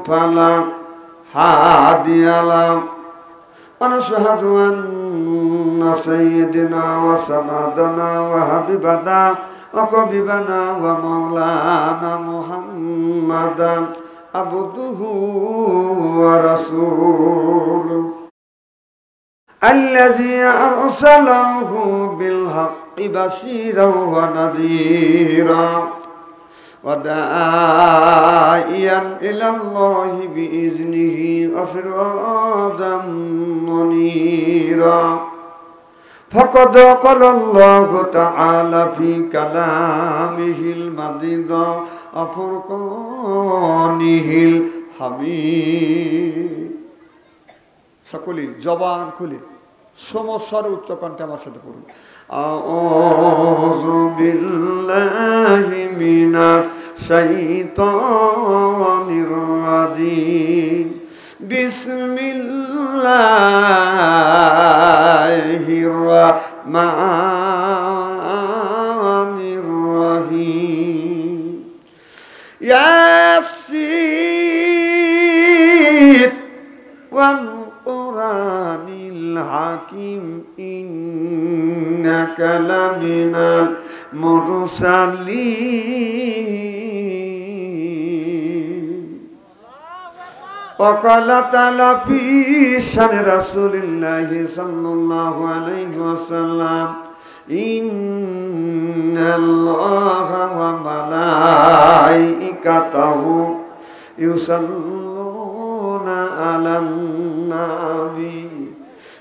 فلا هادي له ونشهد أن سيدنا وسندنا وحبيبنا وقريبنا ومولانا محمدا عبده ورسوله الذي أرسله بالحق بشيرا ونذيرا وداعيا إلى الله بإذنه وسراجا منيرا فقد قال الله تعالى في كلامه المجيد وفرقانه الحميد সকলেই জবান খুলে সমস্যার উচ্চ কণ্ঠে আমার সাথে পড়ুন আউযু বিল্লাহি মিনাশ শাইতানির রাজিম বিসমিল্লাহির রাহমানির রহিম ইয়াসিন ওয়াল কুরআনিল হাকিম ইন্নাকা লামিনাল মুরসালিন وقال تعالى في شأن رسول الله صلى الله عليه وسلم إن الله وملائكته يصلون على النبي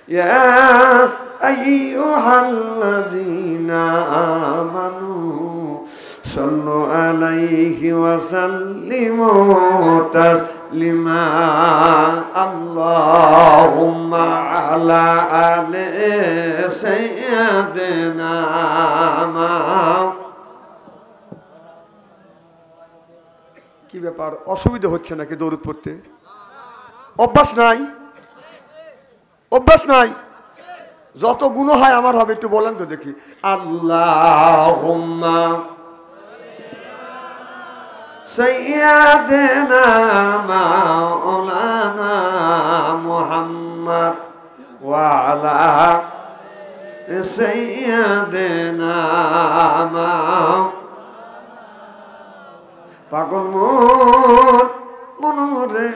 يا أيها الذين آمنوا صلوا عليه وسلموا تسليما اللهم على آل سيدنا কি ব্যাপার অসুবিধা হচ্ছে নাকি দরুদ পড়তে অভ্যাস নাই যত গুনাহ হয় আমার হবে একটু বলেন তো দেখি আল্লাহুম্মা সাইয়্যিদিনা মাওলানা মুহাম্মদ ওয়া আলা সাইয়্যিদিনা পাগল মনরে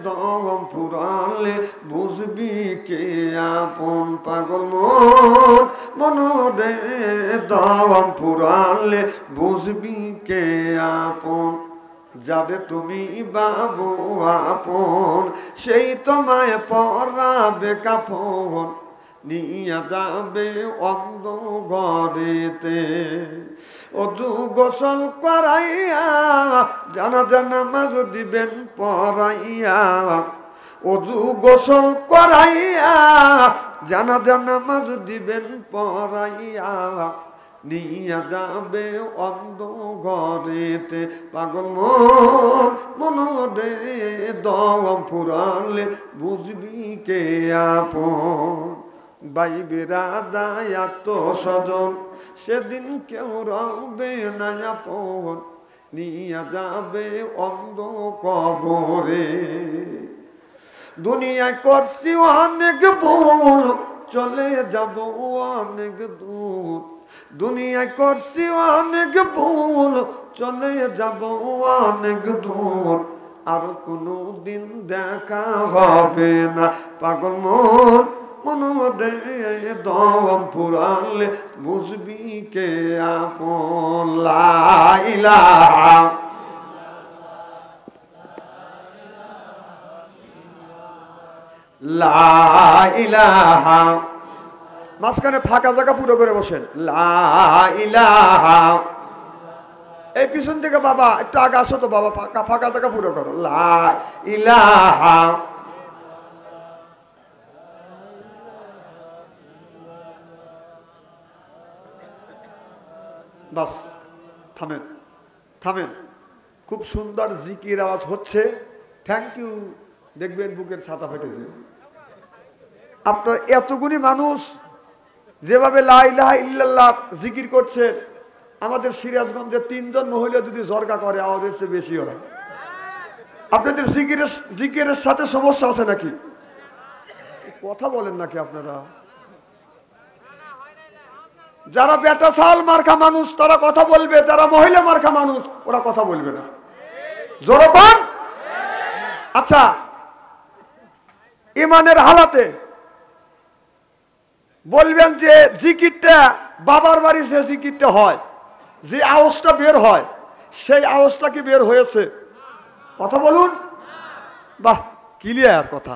দম ফুরালে বুঝবি কে আপন পাগল মনরে দম ফুরালে বুঝবি কে আপন যাবে তুমি বাবু আপন সেই তোমায় পরাবে কাফন নিয়া যাবে অন্ধ ঘরেতে অজু গোসল করাইয়া জানাজা নামাজ দিবেন পড়াইয়া অজু গোসল করাইয়া জানাজা নামাজ দিবেন পড়াইয়া নিয়া যাবে অন্ধ ঘরেতে পাগল মনরে দম ফুরালে বুঝবি কে আপন ভাই বেরাদায় আত্মস্বজন সেদিন কেউ রবে না আপন নিয়া যাবে অন্ধ কবরে দুনিয়ায় করছি অনেক ভুল চলে যাব অনেক দূর দুনিয়ায় করছি অনেক ভুল চলে যাব অনেক দূর আর কোনো দিন দেখা হবে না পাগল মনরে দম ফুরালে বুঝবি কে আপন লা ইলাহা লা ইলাহা মাঝখানে ফাঁকা জায়গা পুরো করে বসেন লা ইলাহা এই পিছন থেকে বাবা একটু আগে আসো তো বাবা ফাঁকা জায়গা পুরো করো লা ইলাহা বাস থামেন থামেন খুব সুন্দর জিকির আওয়াজ হচ্ছে থ্যাংক ইউ দেখবেন বুকের ছাতা ফেটেছে আপনার এতগুলি মানুষ যেভাবে লা ইলাহা ইল্লাল্লাহ জিকির করছে আমাদের সিরাজগঞ্জে 3 জন মহিলা যদি জরগা করে আমাদের চেয়ে বেশি হয় আপনাদের জিকিরের সাথে সমস্যা আছে নাকি? কথা বলেন নাকি আপনারা? যারা বেটা চাল মার্কা মানুষ তারা কথা বলবে, যারা মহিলা মার্কা মানুষ ওরা কথা বলবে না। জোরকন। আচ্ছা, ইমানের হালাতে বলবেন যে জিকিরটা বাবার বাড়ি যে জিকিরটা হয়, যে আওয়াজটা বের হয়, সেই আওয়াজটা কি বের হয়েছে? কথা বলুন। বাহ, ক্লিয়ার কথা।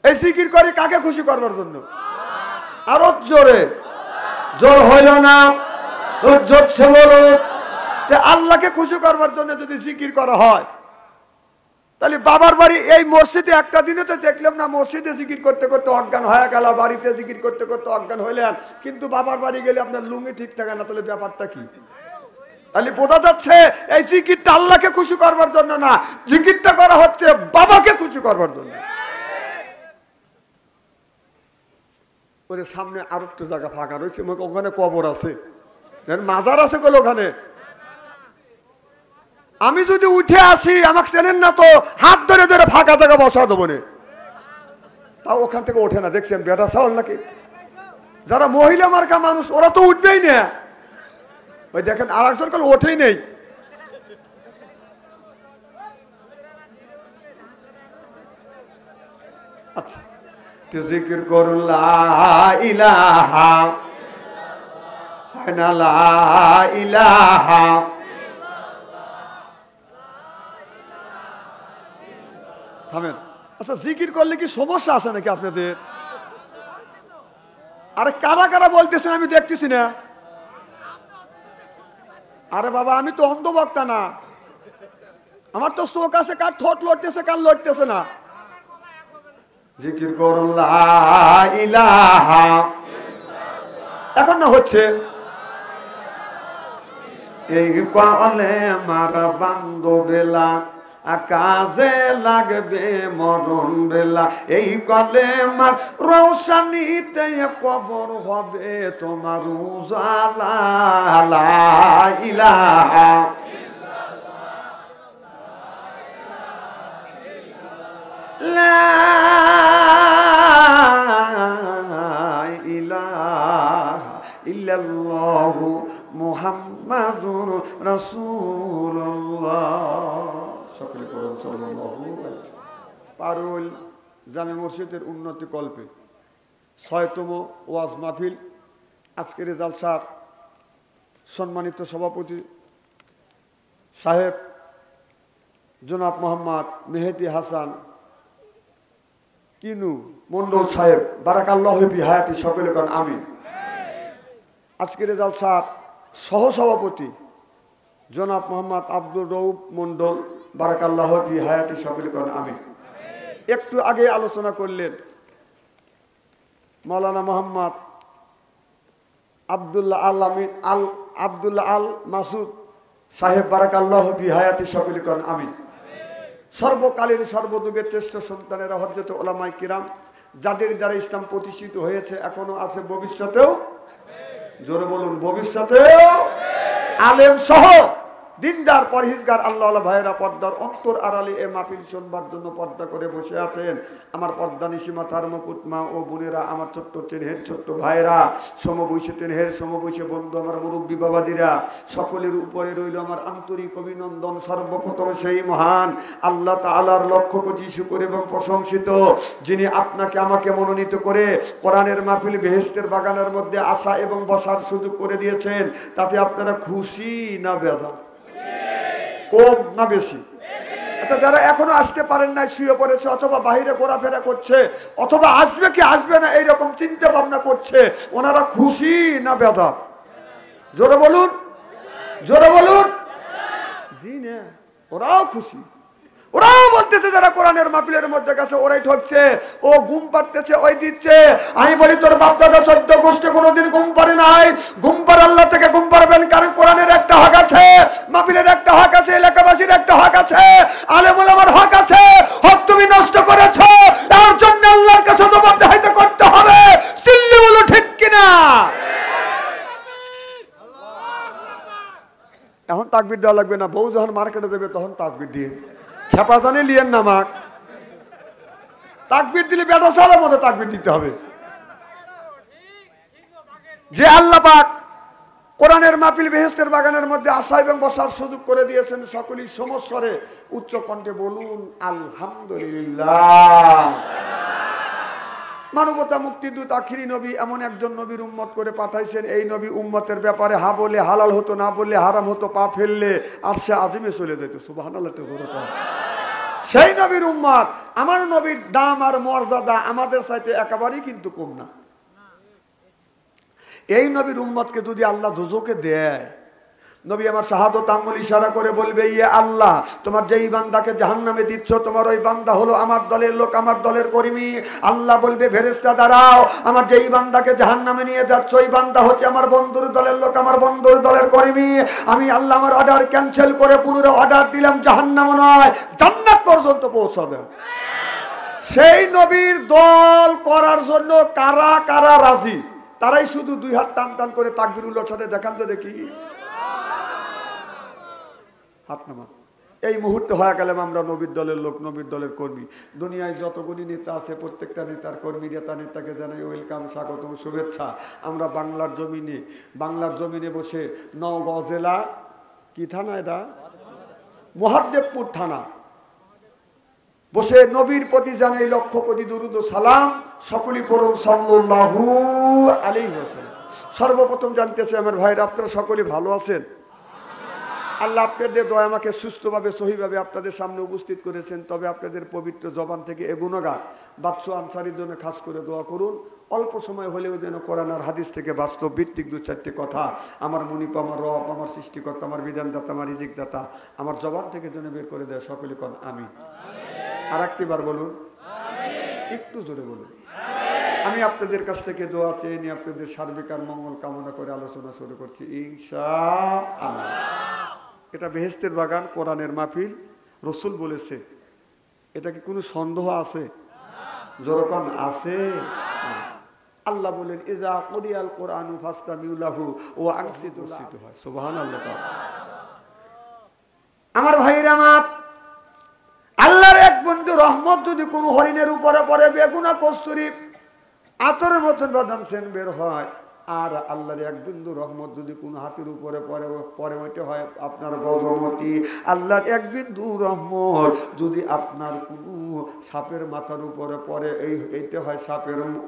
এই জিকির করে কাকে খুশি করবার জন্য? আরো জোরে। জোর হইল না, জোরছে বলুন। আল্লাহকে খুশি করবার জন্য যদি জিকির করা হয়, তাহলে বাবার বাড়ি এই মসজিদে একটা দিনে তো দেখলাম না, মসজিদে জিকির করতে করতে অজ্ঞান হয়ে গেল, বাড়িতে জিকির করতে করতে অজ্ঞান হইলেন, কিন্তু বাবার বাড়ি গেলে আপনার লুঙ্গি ঠিক থাকে না, তাহলে ব্যাপারটা কি? তাহলে বোঝা যাচ্ছে এই জিকিরটা আল্লাহকে খুশি করবার জন্য না, জিকিরটা করা হচ্ছে বাবাকে খুশি করবার জন্য। ওদের সামনে আর একটা জায়গা ফাঁকা রয়েছে, ওখানে কবর আছে, মাজার আছে বলে ওখানে। আমি যদি উঠে আসি, আমাকে চেনেন না তো, হাত ধরে ধরে ফাঁকা জায়গা বসা দেবো না, তাও ওখান থেকে ওঠে না। দেখছেন বেটা চাল নাকি? যারা মহিলা মার্কা মানুষ ওরা তো উঠবেই না। ওই দেখেন আর একজন কাল ওঠেই নেই। আচ্ছা, জিকির করুন লা ইলাহা লা ইলাহা। থামেন। আচ্ছা, জিকির করলে কি সমস্যা আছে নাকি আপনাদের? আরে কারা কারা বলতেছেন আমি দেখতেছি না। আরে বাবা, আমি তো অন্ধবক্তা না, আমার তো চোখ আছে, কার ঠোঁট লড়তেছে কার লড়তেছে না। জিকির করুন লা ইলাহা। এখন না হচ্ছে এই কালে মারা বান্ধবেলা কাজে লাগবে মরণ বেলা, এই কলে মার রৌশানিতে কবর হবে তোমার উজালা। লা ইলাহা লা ইলাহা ইল্লাল্লাহু মুহাম্মাদুর রাসূলুল্লাহ। সকলে পড়ুন সাল্লাল্লাহু আলাইহি। পারুল জামে মসজিদের উন্নতি কল্পে ৬তম ওয়াজ মাহফিল। আজকের জালসার সম্মানিত সভাপতি সাহেব জনাব মোহাম্মদ মেহেদি হাসান কিনু মন্ডল সাহেব, বারাকাল্লাহু ফি হায়াতি, সকলে কোন আমিন। আজকের জালসার সহসভাপতি জনাব মোহাম্মদ আব্দুর রউফ মন্ডল, বারাকাল্লাহু ফি হায়াতি, সকলে কোন আমিন। একটু আগে আলোচনা করলেন মাওলানা মোহাম্মদ আব্দুল্লাহ আল মাসুদ সাহেব, বারাকাল্লাহু ফি হায়াতি, সকলে কোন আমিন। সর্বকালীন সর্বযুগের শ্রেষ্ঠ সন্তানেরা হযরত উলামায়ে কিরাম, যাদের দ্বারা ইসলাম প্রতিষ্ঠিত হয়েছে, এখনো আছে, ভবিষ্যতেও, জোরে বলুন ভবিষ্যতেও, আলেম সহ দিনদার পরহেজগার আল্লাহওয়ালা ভাইয়েরা পর্দার অন্তর আড়ালে এ মাহফিল শুনবার জন্য পর্দা করে বসে আছেন। আমার পর্দা নিশিমা তার মুকুটমা ও বোনেরা, আমার ছোট্ট চেনহের ছোট্ট ভাইয়েরা, সমবয়সী চেনহের সমবয়সী বন্ধু, আমার মুরব্বী বাবাদিরা, সকলের উপরে রইল আমার আন্তরিক অভিনন্দন। সর্বপ্রথম সেই মহান আল্লাহ তাআলার লক্ষ কোটি শুকর এবং প্রশংসিত, যিনি আপনাকে আমাকে মনোনীত করে কোরআনের মাহফিল বেহেশতের বাগানের মধ্যে আসা এবং বসার সুযোগ করে দিয়েছেন। তাতে আপনারা খুশি না বেজার? কম না বেশি? আচ্ছা, যারা এখনো আসতে পারেন না, শুয়ে পড়েছে অথবা বাহিরে ঘোরাফেরা করছে অথবা আসবে কি আসবে না এইরকম চিন্তা ভাবনা করছে, ওনারা খুশি না বেজার? জোরে বলুন, জোরে বলুন। জি না, ওরাও খুশি। ওরাও বলতেছে যারা কোরআনের মাহফিলের মধ্যে গেছে ওরাই ঠকছে, ও ঘুম পাড়তেছে, ওই দিচ্ছে। আমি বলি তোর বাপ দাদা 14 গোষ্ঠী কোনোদিন ঘুম পারে নাই, ঘুম পারে আল্লাহ থেকে ঘুম পারবেন। কারণ কোরআনের একটা হক আছে, মাহফিলের একটা হক আছে, এলাকাবাসীর একটা হক আছে, আলেম ওলামার হক আছে। হক তুমি নষ্ট করেছো, তার জন্য আল্লাহর কাছে জবাবদিহিতা করতে হবে। চিল্লি বলো ঠিক কিনা? এখন তাকবীর দেওয়া লাগবে না, বউ যখন মার্কেটে যাবে তখন তাকবীর দিয়ে খেপা জানি লিয়েন না মাক। তাকবীর দিলে বেটা সালার মতো তাকবীর দিতে হবে। যে আল্লাহ পাক কোরআনের মাহফিল বেহেশতের বাগানের মধ্যে আসা এবং বসার সুযোগ করে দিয়েছেন, সকলেই সমস্বরে উচ্চ কণ্ঠে বলুন আলহামদুলিল্লাহ। মানবতা মুক্তিদূত আখিরি নবী এমন একজন নবীর উম্মত করে পাঠাইছেন, এই নবী উম্মতের ব্যাপারে হা বলে হালাল হতো, না বললে হারাম হতো, পা ফেললে আরশে আজিমে চলে যেত। সুবহানাল্লাহ। সেই নবীর উম্মত, আমার নবীর দাম আর মর্যাদা আমাদের চাইতে একেবারেই কিন্তু কম না। এই নবীর উম্মতকে যদি আল্লাহ দোজখে দেয়, নবী আমার শাহাদত আঙ্গুল ইশারা করে বলবে, ইয়ে আল্লাহ, তোমার যেই বান্দাকে জাহান্নামে দিচ্ছ, তোমার ওই বান্দা হলো আমার দলের লোক, আমার দলের কর্মী। আল্লাহ বলবে, ফেরেশতা দাঁড়াও, আমার যেই বান্দাকে জাহান্নামে নিয়ে যাচ্ছ, ওই বান্দা হচ্ছে আমার বন্ধুর দলের লোক, আমার বন্ধুর দলের কর্মী। আমি আল্লাহ আমার অর্ডার ক্যান্সেল করে পুনরায় অর্ডার দিলাম, জাহান্নাম নয় জান্নাত পর্যন্ত পৌঁছাবে। সেই নবীর দল করার জন্য কারা কারা রাজি? তারাই শুধু দুই হাত টান টান করে তাকবীরুল্লাহর সাথে দেখান তো দেখি, হাত নামা। এই মুহূর্তে হয়ে গেলাম আমরা নবীর দলের লোক, নবীর দলের কর্মী। দুনিয়ায় যতগুলি নেতা আছে প্রত্যেকটা নেতার কর্মী, নেতাকে জানাই ওয়েলকাম, স্বাগত, শুভেচ্ছা। আমরা বাংলার জমিনে বসে নওগাঁ জেলা কি থানা, এটা মহাদেবপুর থানা, বসে নবীর প্রতি জানাই লক্ষ কোটি দুরূদ ও সালাম। সকলেই পড়ুন সাল্লাল্লাহু আলাইহি ওয়াসাল্লাম। সর্বপ্রথম জানতেছে আমার ভাইরা, আপনারা সকলে ভালো আছেন? আল্লাহ আপনাদের দয়া আমাকে সুস্থভাবে সহিভাবে আপনাদের সামনে উপস্থিত করেছেন। তবে আপনাদের পবিত্র জবান থেকে এ গুণগান বাদশা আনসারীর জন্য খাস করে দোয়া করুন। অল্প সময় হলেও যেন কোরআন আর হাদিস থেকে বাস্তব ভিত্তিক দু চারটি কথা আমার মুনিপ, আমার রব, আমার সৃষ্টিকর্তা, আমার বিধানদাতা, আমার রিজিকদাতা আমার জবান থেকে যেন বের করে দেয়। সকলে কোন আমিন। আর একটিবার বলুন, একটু জোরে বলুন। আমি আপনাদের কাছ থেকে দোয়া চেয়ে নিয়ে আপনাদের সার্বিক আর মঙ্গল কামনা করে আলোচনা শুরু করছি ইনশাআল্লাহ। এটা বেহেশতের বাগান, কোরআনের মাহফিল, রসুল বলেছে। এটা কি কোনো সন্দেহ আছে? যখন আছে, আল্লাহ বলেন ইজা কুরিয়াল কোরআনু ফাসতামিউ লাহু ওয়া আনসিতু হয়। সুবহানাল্লাহ। আমার ভাইরা আমার, আল্লাহর এক বন্ধু রহমত যদি কোনো হরিণের উপরে পড়ে, বেগুনা কস্তুরী আতরের মতন বাদাম সেন বের হয়। আর আল্লাহর এক বিন্দু রহমত যদি কোন হাতের উপরে পরে ওইটা হয় আপনার গজমতি। আল্লাহর এক বিন্দু রহমত যদি আপনার কোন সাপের মাথার উপরে পড়ে, এইটা হয়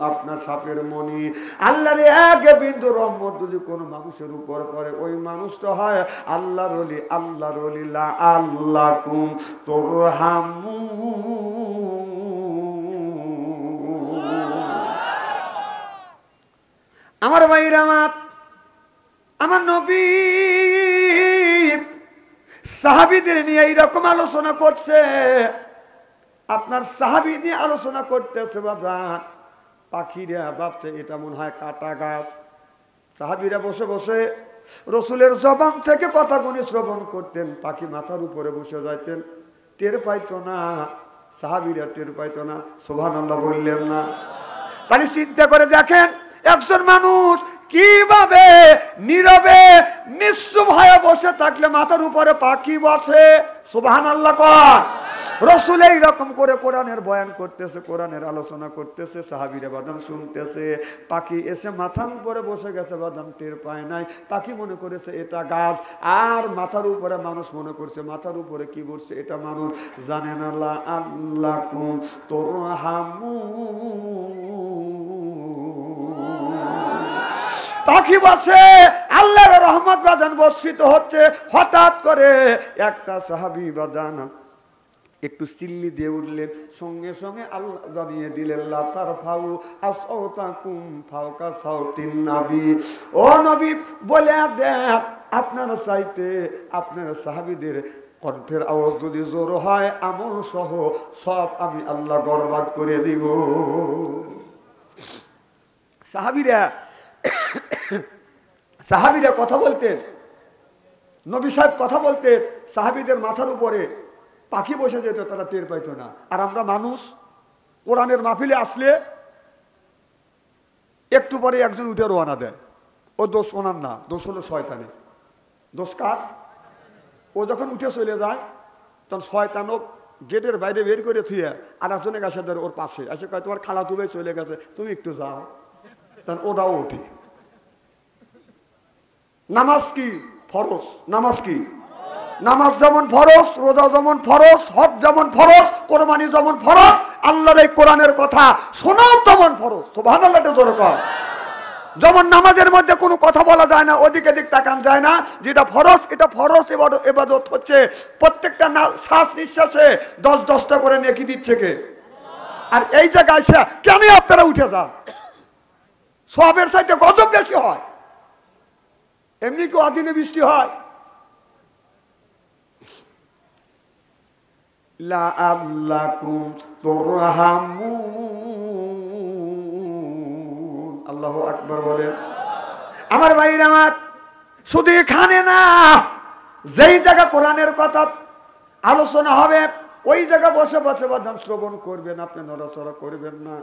আপনার সাপের মণি। আল্লাহর এক বিন্দু রহমত যদি কোন মানুষের উপরে পড়ে, ওই মানুষটা হয় আল্লাহর ওলি। আল্লাহর ওলি লা আল্লাকুম তুরহামু। আমার ভাইরা আমার নবী সাহাবীদের নিয়ে এইরকম আলোচনা করছে। আপনার সাহাবী নিয়ে আলোচনা করতেছে বাজান, পাখিরা ভাবছে এটা মনে হয় কাটা গাছ। সাহাবীরা বসে বসে রসুলের জবান থেকে কথাগুলি শ্রবণ করতেন। পাখি মাথার উপরে বসে যাইতেন, টের পাইতো না। সাহাবীরা টের পাইতো না। সুবহানাল্লাহ বললেন না? তাহলে চিন্তা করে দেখেন, একজন মানুষ কিভাবে নীরবে নিশ্চুপ হয়ে বসে থাকলে মাথার উপরে পাখি বসে। সুবহানাল্লাহ কর। রসুল এইরকম করে কোরআনের বয়ান করতেছে, কোরআনের আলোচনা করতেছে, সাহাবীরা বাদাম শুনতেছে। পাখি এসে মাথার উপরে বসে গেছে, বাদাম টের পায় নাই। পাখি মনে করেছে এটা গাছ, আর মাথার উপরে মানুষ মনে করছে মাথার উপরে কি বসছে এটা মানুষ। জানেন আল্লাহ আল্লাকুম তুরহামু। পাখি বসে, আল্লাহর রহমত বাদান বর্ষিত হচ্ছে। হঠাৎ করে একটা সাহাবী বাদান একটু চিল্লি দিয়ে উঠলেন, সঙ্গে সঙ্গে আল্লাহ জানিয়ে দিলেন লা তারফাউ আসওতাকুম ফাওকা সাউতিন নবী। ও নবী বলে দেন, আপনারা চাইতে আপনার সাহাবীদের কণ্ঠের আওয়াজ যদি জোর হয়, আমল সহ সব আমি আল্লাহ বরবাদ করে দিব। সাহাবীরা কথা বলতেন, নবী সাহেব কথা বলতেন, সাহাবীদের মাথার উপরে পাখি বসে যেত, তারা টের পাইতো না। আর আমরা মানুষ কোরআনের মাহফিলে আসলে একটু পরে একজন উঠে রওনা দেয়। ও দোষ ওনার না, দোষ হলো শয়তানের। দোষ কার? ও যখন উঠে চলে যায় তখন শয়তানও গেটের বাইরে বের করে থুয়ে আর একজনের কাছে ধরে ওর পাশে এসে কয় তোমার খালা তুবে চলে গেছে, তুমি একটু যাও। তখন ওটাও ওঠে। নামাজ কি ফরজ, নামাজ কি, নামাজ যেমন ফরজ, রোজা যেমন ফরজ, হজ যেমন ফরজ, কোরবানি যেমন ফরজ, আল্লাহর এই কোরআনের কথা শোনাও তেমন ফরজ। সুবহানাল্লাহ জোরে কর। যেমন নামাজের মধ্যে কোনো কথা বলা যায় না, ওদিকে দিক তাকান যায় না, যেটা ফরজ এটা ফরজ ইবাদত হচ্ছে। প্রত্যেকটা শ্বাস নিঃশ্বাসে 10-10টা করে নেকি দিচ্ছে কে? আর এই জায়গায় এসে কেন আপনারা উঠে যান? সবের চাইতে গজব বেশি হয়। এমনি কি অদিনে বৃষ্টি হয়? লাআল্লাকুম তুরহামুন। আল্লাহু আকবার বলেন। আমার ভাইরা আমার, শুধু এখানে না, যেই জায়গা কোরআনের কথা আলোচনা হবে ওই জায়গা বসে বসে বাদান শ্রবণ করবেন, আপনি নড়াচড়া করবেন না।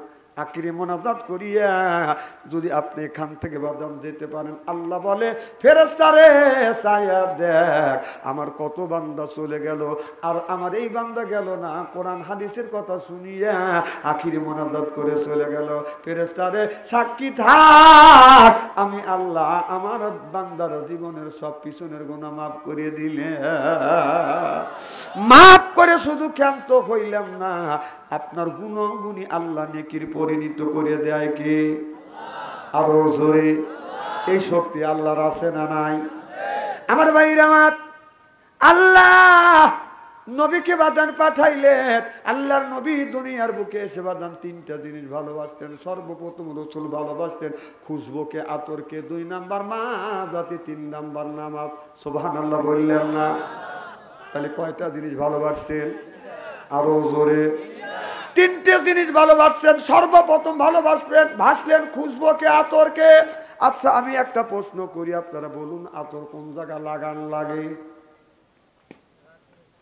আখিরে মোনাজাত করিয়া যদি আপনি এখান থেকে বাদাম যেতে পারেন, আল্লাহ বলে ফেরেশতারে চাইয়া দেখ আমার কত বান্দা চলে গেল, আর আমার এই বান্দা গেল না, কোরআন হাদিসের কথা শুনিয়া আখিরে মোনাজাত করে চলে গেল। ফেরেশতারে সাক্ষী থাক, আমি আল্লাহ আমার বান্দার জীবনের সব পিছনের গুনাহ মাফ করে দিলে, মাফ করে শুধু ক্ষান্ত হইলাম না, আপনার গুণগুণী আল্লাহ নেকির পরিণত করে দেয় কে? আরো জোরে। এই শক্তি আল্লাহর আছে না নাই? আমার ভাইরা আমার, আল্লাহ নবীকে বাদান পাঠাইলেন। আল্লাহর নবী দুনিয়ার বুকে এসে বাদান 3টা জিনিস ভালোবাসতেন। সর্বপ্রথম রসুল ভালোবাসতেন খুশবুকে, আতরকে, 2 নাম্বার মা জাতি, 3 নাম্বার নামাজ। সুবহানাল্লাহ বললেন না? তাহলে কয়টা জিনিস ভালোবাসছেন? আরো জোরে। 3টে জিনিস ভালোবাসছেন। সর্বপ্রথম ভাসলেন খুশবুকে, আতরকে। আচ্ছা আমি একটা প্রশ্ন করি, আপনারা বলুন আতর কোন জায়গা লাগান লাগে?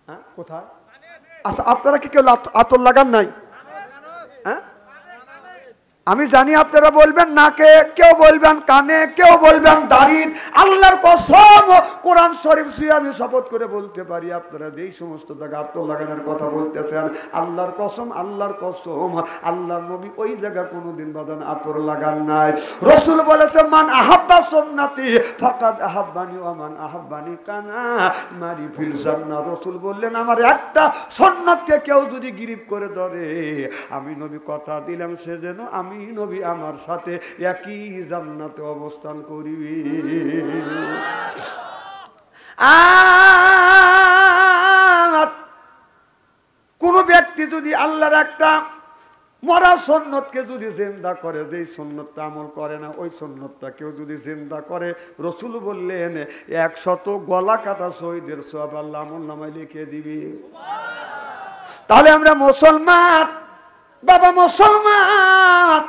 হ্যাঁ, কোথায়? আচ্ছা আপনারা কি কেউ আতর লাগান নাই? হ্যাঁ, আমি জানি আপনারা বলবেন নাকে, কেউ বলবেন কানে, কেউ বলবেন দাড়ি। আল্লাহর কসম, কোরআন শরীফ ছুঁয়ে আমি শপথ করে বলতে পারি, আপনারা যেই সমস্ত জায়গা আতর লাগানোর কথা বলতেছেন, আল্লাহর কসম, আল্লাহর কসম, আল্লাহর নবী ওই জায়গা কোনোদিন বাদান আতর লাগান নাই। রাসূল বলেছে মান আহাব্বা সুন্নতি ফাকাদ আহাব্বানি ওয়া মান আহাব্বানি কানা মারি ফিল জান্নাহ। রাসূল বললেন আমার একটা সুন্নতকে কেউ যদি গিরিপ করে ধরে, আমি নবী কথা দিলাম সে যেন আমি নবী আমার সাথে একই জান্নাতে অবস্থান করিবে। কোন ব্যক্তি যদি আল্লাহর একটা মরা সুন্নতকে যদি জিন্দা করে, যেই সুন্নতটা আমল করে না ওই সুন্নতটা কেউ যদি জিন্দা করে, রাসূল বললেন 100 গলা কাটা শহীদের সওয়াব আল্লাহ আমলনামায় লিখে দিবে। তাহলে আমরা মুসলমান, বাবা মুসলমান,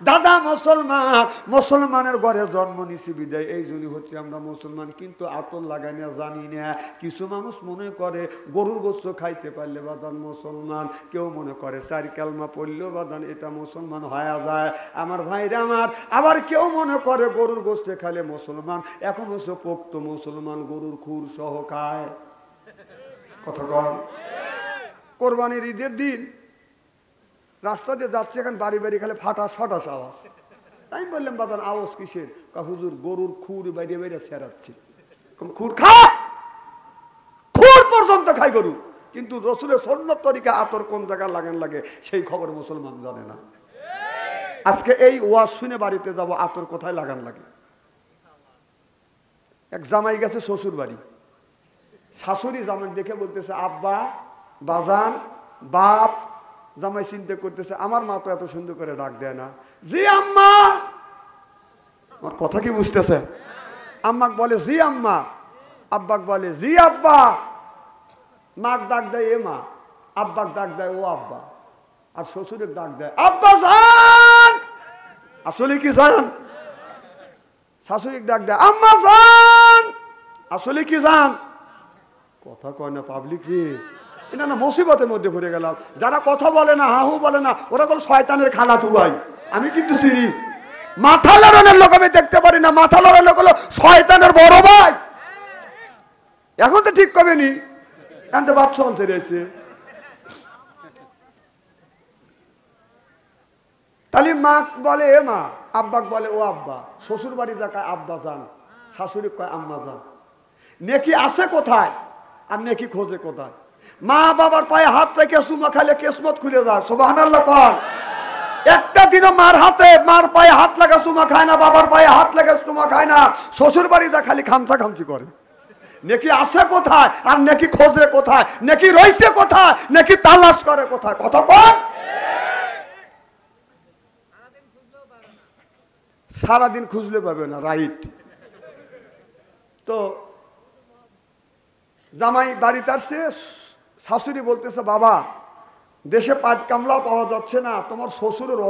দাদা মুসলমান, মুসলমানের ঘরে জন্ম নিছি বিদায় এই জন্য হচ্ছে আমরা মুসলমান। কিন্তু আতর লাগাই না, জানি না। কিছু মানুষ মনে করে গরুর গোশত খাইতে পারলে বাদান মুসলমান, কেউ মনে করে 4 কালমা পড়লেও বাদান এটা মুসলমান হয়ে যায়। আমার ভাইরা আমার, আবার কেউ মনে করে গরুর গোশত খাইলে মুসলমান। এখন হচ্ছে পোক্ত মুসলমান, গরুর খুর সহ খায়। কথা কন। কোরবানির ঈদের দিন রাস্তা দিয়ে যাচ্ছে, এখন বাড়ি বাড়ি খালি ফাটাস ফাটাস আওয়াজ। আমি বললাম বাদান আওয়াজ কিসের? হুজুর গরুর খুর বাইরে বাইরে ছেড়াচ্ছে। খুর খা, খুর পর্যন্ত খাই গরু, কিন্তু রসুলের সুন্নত তরিকা আতর কোন জায়গায় লাগান লাগে সেই খবর মুসলমান জানে না। আজকে এই ওয়াজ শুনে বাড়িতে যাব, আতর কোথায় লাগান লাগে। এক জামাই গেছে শ্বশুর বাড়ি, শাশুড়ি জামাই দেখে বলতেছে আব্বা, বাজান, বাপ। জামাই চিন্তা করতেছে আমার মা তো এত সুন্দর করে ডাক দেয় না। জি আম্মা। আমার কথা কি বুঝতেছে? আম্মাক বলে জি আম্মা, আব্বাক বলে জি আব্বা। মাক ডাক দেয় এ মা, আব্বাক ডাক দেয় ও আব্বা, আর শ্বশুরের ডাক দেয় আব্বা জান। আসলে কি জান? শাশুড়ির ডাক দেয় আম্মা জান। আসলে কি জান? কথা কয় না পাবলিক রে। এটা না মুসিবতের মধ্যে পড়ে গেলাম। যারা কথা বলে না, হাহু বলে না, ওরা কোন শয়তানের খালাতো ভাই। আমি কিন্তু চিনি। মাথা লড়ানোর লোক আমি দেখতে পারি না, মাথা লড়ানোর লোক হলো শয়তানের বড় ভাই। এখন তো ঠিক কবে নি, এখন তো বাচ্চা আনতে রয়েছে। তাহলে মা বলে এ মা, আব্বাক বলে ও আব্বা, শ্বশুর বাড়ি দেখায় আব্বা যান, শাশুড়ি কয় আম্মা যান। নেকি আছে কোথায় আর নেকি খোঁজে কোথায়? মা বাবার পায়ে হাত রেখে চুমা খাইলে কেসমত খুলে যায়, সুবহানাল্লাহ কর। একটা দিনও মার হাতে, মার পায়ে হাত লাগা চুমা খায় না, বাবার পায়ে হাত লাগা চুমা খায় না, শ্বশুর বাড়িতে খালি খামচা খামচি করে। নেকি আছে কোথায় আর নেকি খোঁজে কোথায়? নেকি রইছে কোথায়? নেকি তালাশ করে কোথায়? কথা কর। সারাদিন খুঁজলে পাবে না, রাইট। তো জামাই বাড়িতে আসছে, শাশুড়ি বলতেছে বাবা দেশে পাঁচ কামলাও পাওয়া যাচ্ছে না, তোমার শ্বশুরের